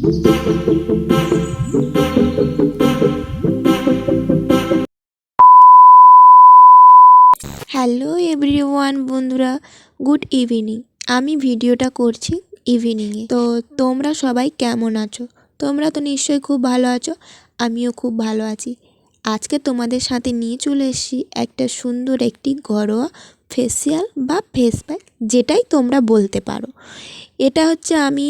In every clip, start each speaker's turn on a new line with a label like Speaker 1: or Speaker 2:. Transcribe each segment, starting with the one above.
Speaker 1: Hello everyone বন্ধুরা, good evening. আমি ভিডিওটা করছি ইভিনিংয়ে। তো তোমরা সবাই কেমন আছো? তোমরা তো নিশ্চয়ই খুব ভালো আছো, আমিও খুব ভালো আছি। আজকে তোমাদের সাথে নিয়ে চলে এসেছি একটা সুন্দর একটি ঘরোয়া ফেসিয়াল বা ফেস প্যাক, যেটাই তোমরা বলতে পারো। এটা হচ্ছে আমি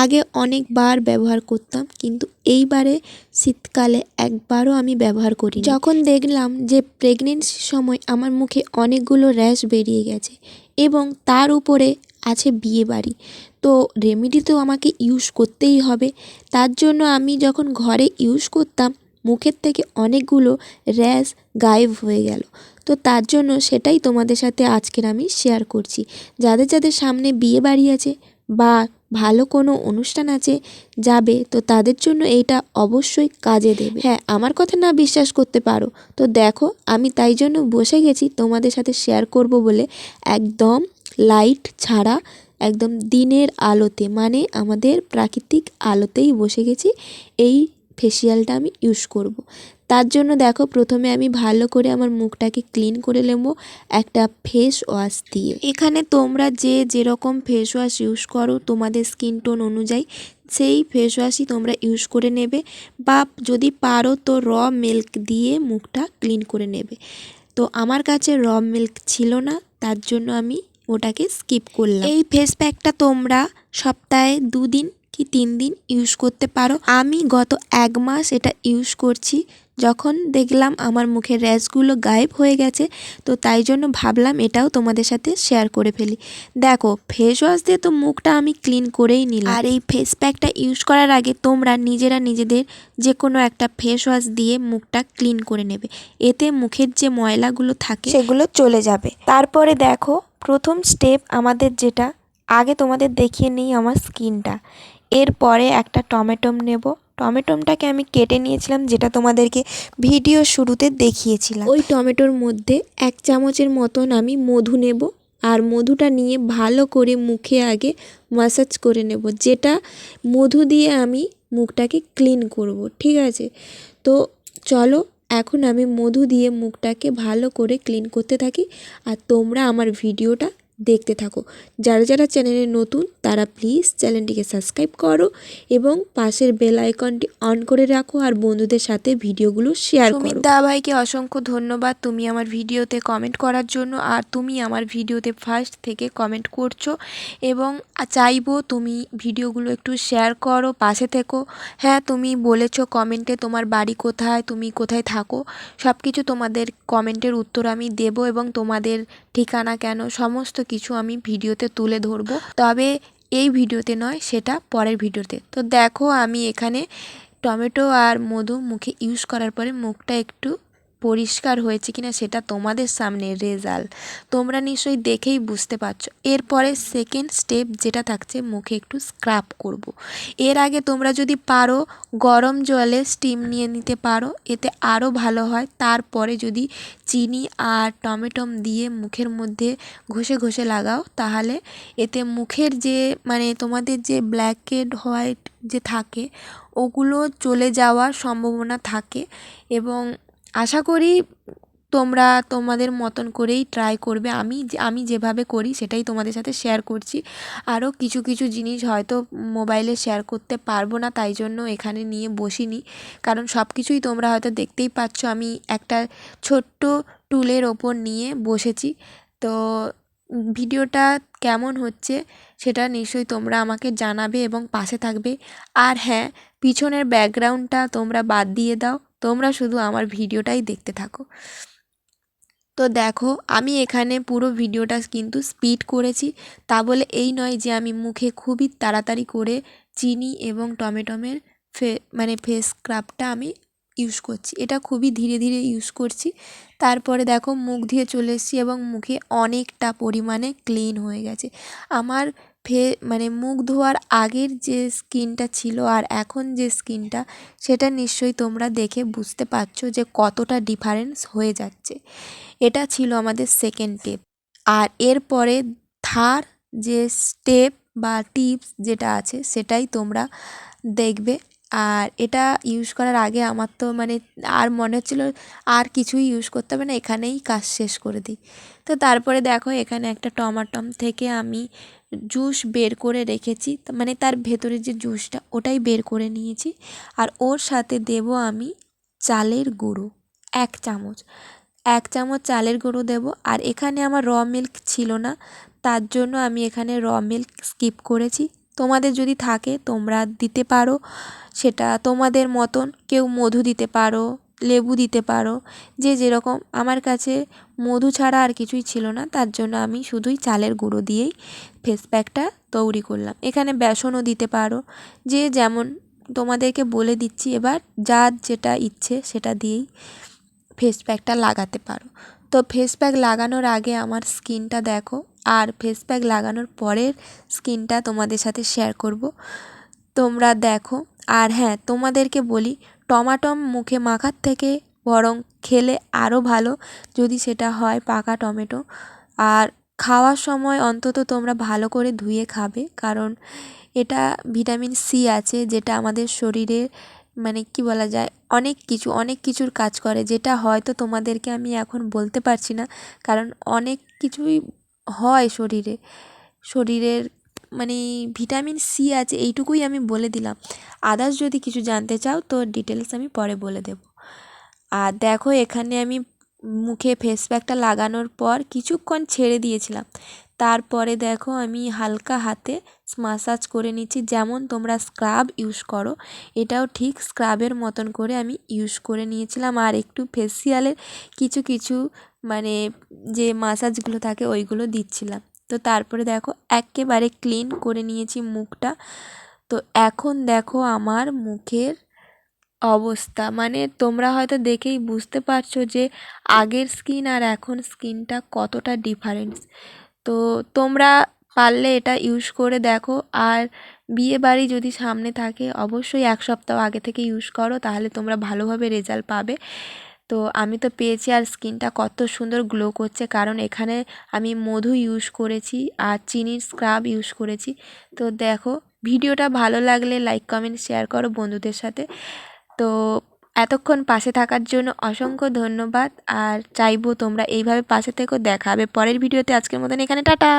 Speaker 1: আগে অনেকবার ব্যবহার করতাম, কিন্তু এইবারে শীতকালে একবারও আমি ব্যবহার করি। যখন দেখলাম যে প্রেগনেন্সির সময় আমার মুখে অনেকগুলো র্যাশ বেরিয়ে গেছে এবং তার উপরে আছে বিয়েবাড়ি, তো রেমেডি তো আমাকে ইউজ করতেই হবে। তার জন্য আমি যখন ঘরে ইউজ করতাম, মুখের থেকে অনেকগুলো র্যাশ গায়েব হয়ে গেল। তো তার জন্য সেটাই তোমাদের সাথে আজকের আমি শেয়ার করছি। যাদের যাদের সামনে বিয়েবাড়ি আছে বা ভালো কোনো অনুষ্ঠান আছে যাবে, তো তাদের জন্য এইটা অবশ্যই কাজে দেবে। হ্যাঁ, আমার কথা না বিশ্বাস করতে পারো তো দেখো, আমি তাই জন্য বসে গেছি তোমাদের সাথে শেয়ার করব বলে, একদম লাইট ছাড়া, একদম দিনের আলোতে, মানে আমাদের প্রাকৃতিক আলোতেই বসে গেছি এই ফেসিয়ালটা আমি ইউজ করব। তার জন্য দেখো, প্রথমে আমি ভালো করে আমার মুখটাকে ক্লিন করে নেব একটা ফেস ওয়াশ দিয়ে। এখানে তোমরা যে যেরকম ফেস ওয়াশ ইউজ করো তোমাদের স্কিন টোন অনুযায়ী সেই ফেস ওয়াশই তোমরা ইউজ করে নেবে, বা যদি পারো তো র মিল্ক দিয়ে মুখটা ক্লিন করে নেবে। তো আমার কাছে র মিল্ক ছিল না, তার জন্য আমি ওটাকে স্কিপ করলাম। এই ফেস প্যাকটা তোমরা সপ্তাহে 2 দিন কি 3 দিন ইউজ করতে পারো। আমি গত 1 মাস এটা ইউজ করছি। যখন দেখলাম আমার মুখের র্যাশগুলো গায়েব হয়ে গেছে, তো তাই জন্য ভাবলাম এটাও তোমাদের সাথে শেয়ার করে ফেলি। দেখো, ফেস ওয়াশ দিয়ে তো মুখটা আমি ক্লিন করেই নিলাম, আর এই ফেস প্যাকটা ইউজ করার আগে তোমরা নিজেরা নিজেদের যে কোনো একটা ফেস ওয়াশ দিয়ে মুখটা ক্লিন করে নেবে। এতে মুখের যে ময়লাগুলো থাকে সেগুলো চলে যাবে। তারপরে দেখো, প্রথম স্টেপ আমাদের যেটা, আগে তোমাদের দেখিয়ে নিই আমার স্কিনটা। এরপরে একটা টমেটোম নেব। টমেটোমটাকে আমি কেটে নিয়েছিলাম, যেটা তোমাদেরকে ভিডিও শুরুতে দেখিয়েছিলাম। ওই টমেটোর মধ্যে 1 চামচের মতন আমি মধু নেব, আর মধুটা নিয়ে ভালো করে মুখে আগে ম্যাসাজ করে নেব, যেটা মধু দিয়ে আমি মুখটাকে ক্লিন করব, ঠিক আছে? তো চলো, এখন আমি মধু দিয়ে মুখটাকে ভালো করে ক্লিন করতে থাকি, আর তোমরা আমার ভিডিওটা দেখতে থাকো। যারা যারা চ্যানেলে নতুন তারা প্লিজ চ্যানেলটিকে সাবস্ক্রাইব করো এবং পাশের বেল আইকনটি অন করে রাখো, আর বন্ধুদের সাথে ভিডিওগুলো শেয়ার করো। সুমিত দা ভাইকে অসংখ্য ধন্যবাদ তুমি আমার ভিডিওতে কমেন্ট করার জন্য, আর তুমি আমার ভিডিওতে ফার্স্ট থেকে কমেন্ট করছো এবং চাইবো তুমি ভিডিওগুলো একটু শেয়ার করো, পাশে থেকো। হ্যাঁ, তুমি বলেছো কমেন্টে তোমার বাড়ি কোথায়, তুমি কোথায় থাকো, সব কিছু তোমাদের কমেন্টের উত্তর আমি দেব, এবং তোমাদের ঠিকানা কেন সমস্ত কিছু আমি ভিডিওতে তুলে ধরবো। তবে এই ভিডিওতে নয়, সেটা পরের ভিডিওতে। তো দেখো, আমি এখানে টমেটো আর মধু মুখে ইউজ করার পরে মুখটা একটু পরিষ্কার হয়েছে কিনা সেটা তোমাদের সামনে রেজাল্ট তোমরা নিশ্চয়ই দেখেই বুঝতে পারছো। এরপরে সেকেন্ড স্টেপ যেটা থাকছে, মুখে একটু স্ক্রাব করব। এর আগে তোমরা যদি পারো গরম জলে স্টিম নিয়ে নিতে পারো, এতে আরও ভালো হয়। তারপরে যদি চিনি আর টমেটো দিয়ে মুখের মধ্যে ঘষে ঘষে লাগাও, তাহলে এতে মুখের যে মানে তোমাদের যে ব্ল্যাক হেড হোয়াইট যে থাকে ওগুলো চলে যাওয়ার সম্ভাবনা থাকে, এবং আশা করি তোমরা তোমাদের মতন করেই ট্রাই করবে। আমি যেভাবে করি সেটাই তোমাদের সাথে শেয়ার করছি। আরও কিছু কিছু জিনিস হয়তো মোবাইলে শেয়ার করতে পারবো না, তাই জন্য এখানে নিয়ে বসিনি, কারণ সব কিছুই তোমরা হয়তো দেখতেই পাচ্ছ। আমি একটা ছোট্ট টুলের ওপর নিয়ে বসেছি। তো ভিডিওটা কেমন হচ্ছে সেটা নিশ্চয়ই তোমরা আমাকে জানাবে এবং পাশে থাকবে। আর হ্যাঁ, পিছনের ব্যাকগ্রাউন্ডটা তোমরা বাদ দিয়ে দাও, তোমরা শুধু আমার ভিডিওটাই দেখতে থাকো। তো দেখো, আমি এখানে পুরো ভিডিওটা কিন্তু স্পিড করেছি, তা বলে এই নয় যে আমি মুখে খুবই তাড়াতাড়ি করে চিনি এবং টমেটোমের মানে ফেস স্ক্রাবটা আমি ইউজ করছি। এটা খুবই ধীরে ধীরে ইউজ করছি। তারপরে দেখো, মুখ ধুয়ে চলে এসেছি এবং মুখে অনেকটা পরিমাণে ক্লিন হয়ে গেছে। আমার মানে মুখ ধোয়ার আগের যে স্কিনটা ছিল আর এখন যে স্কিনটা, সেটা নিশ্চয়ই তোমরা দেখে বুঝতে পারছো যে কতটা ডিফারেন্স হয়ে যাচ্ছে। এটা ছিল আমাদের সেকেন্ড স্টেপ। আর এরপরে থার্ড যে স্টেপ বা টিপস যেটা আছে সেটাই তোমরা দেখবে। আর এটা ইউজ করার আগে আমার তো মানে আর মনে হচ্ছিল আর কিছুই ইউজ করতে হবে না, এখানেই কাজ শেষ করে দিই। তো তারপরে দেখো এখানে একটা টমাটম থেকে আমি জুস বের করে রেখেছি, মানে তার ভেতরে যে জুসটা ওটাই বের করে নিয়েছি। আর ওর সাথে দেব আমি চালের গুঁড়ো 1 চামচ, 1 চামচ চালের গুঁড়ো দেব। আর এখানে আমার র মিল্ক ছিল না, তার জন্য আমি এখানে র মিল্ক স্কিপ করেছি। তোমাদের যদি থাকে তোমরা দিতে পারো, সেটা তোমাদের মতন। কেউ মধু দিতে পারো, লেবু দিতে পারো, যে যেরকম। আমার কাছে মধু ছাড়া আর কিছুই ছিল না, তার জন্য আমি শুধুই চালের গুঁড়ো দিয়েই ফেস প্যাকটা তৈরি করলাম। এখানে বেসনও দিতে পারো, যে যেমন। তোমাদেরকে বলে দিচ্ছি এবার, যার যেটা ইচ্ছে সেটা দিয়েই ফেস প্যাকটা লাগাতে পারো। তো ফেস প্যাক লাগানোর আগে আমার স্কিনটা দেখো, আর ফেস প্যাক লাগানোর পরের স্কিনটা তোমাদের সাথে শেয়ার করব, তোমরা দেখো। আর হ্যাঁ, তোমাদেরকে বলি, টমাটম মুখে মাখার থেকে বরং খেলে আরও ভালো, যদি সেটা হয় পাকা টমেটো। আর খাওয়ার সময় অন্তত তোমরা ভালো করে ধুয়ে খাবে, কারণ এটা ভিটামিন সি আছে, যেটা আমাদের শরীরে মানে কি বলা যায়, অনেক কিছুর কাজ করে, যেটা হয়তো তোমাদেরকে আমি এখন বলতে পারছি না, কারণ অনেক কিছুই হয় শরীরের মানে ভিটামিন সি আছে, এইটুকুই আমি বলে দিলাম। আদার্স যদি কিছু জানতে চাও তো ডিটেলস আমি পরে বলে দেব। আর দেখো এখানে আমি মুখে ফেস প্যাকটা লাগানোর পর কিছুক্ষণ ছেড়ে দিয়েছিলাম, তারপরে দেখো আমি হালকা হাতে মাসাজ করে নিচ্ছি, যেমন তোমরা স্ক্রাব ইউজ করো এটাও ঠিক স্ক্রাবের মতন করে আমি ইউজ করে নিয়েছিলাম। আর একটু ফেসিয়ালের কিছু কিছু মানে যে মাসাজগুলো থাকে ওইগুলো দিচ্ছিলাম। তো তারপরে দেখো একেবারে ক্লিন করে নিয়েছি মুখটা। তো এখন দেখো আমার মুখের অবস্থা, মানে তোমরা হয়তো দেখেই বুঝতে পারছো যে আগের স্কিন আর এখন স্কিনটা কতটা ডিফারেন্স। তো তোমরা পারলে এটা ইউজ করে দেখো। আর বিয়ে বাড়ি যদি সামনে থাকে অবশ্যই 1 সপ্তাহ আগে থেকে ইউজ করো, তাহলে তোমরা ভালোভাবে রেজাল্ট পাবে। তো আমি তো পেয়েছি, আর স্কিনটা কত সুন্দর গ্লো করছে, কারণ এখানে আমি মধু ইউজ করেছি আর চিনির স্ক্রাব ইউজ করেছি। তো দেখো, ভিডিওটা ভালো লাগলে লাইক কমেন্ট শেয়ার করো বন্ধুদের সাথে। তো এতক্ষণ পাশে থাকার জন্য অসংখ্য ধন্যবাদ, আর চাইবো তোমরা এইভাবে পাশে থেকো। দেখা হবে পরের ভিডিওতে, আজকের মতন এখানে টাটা।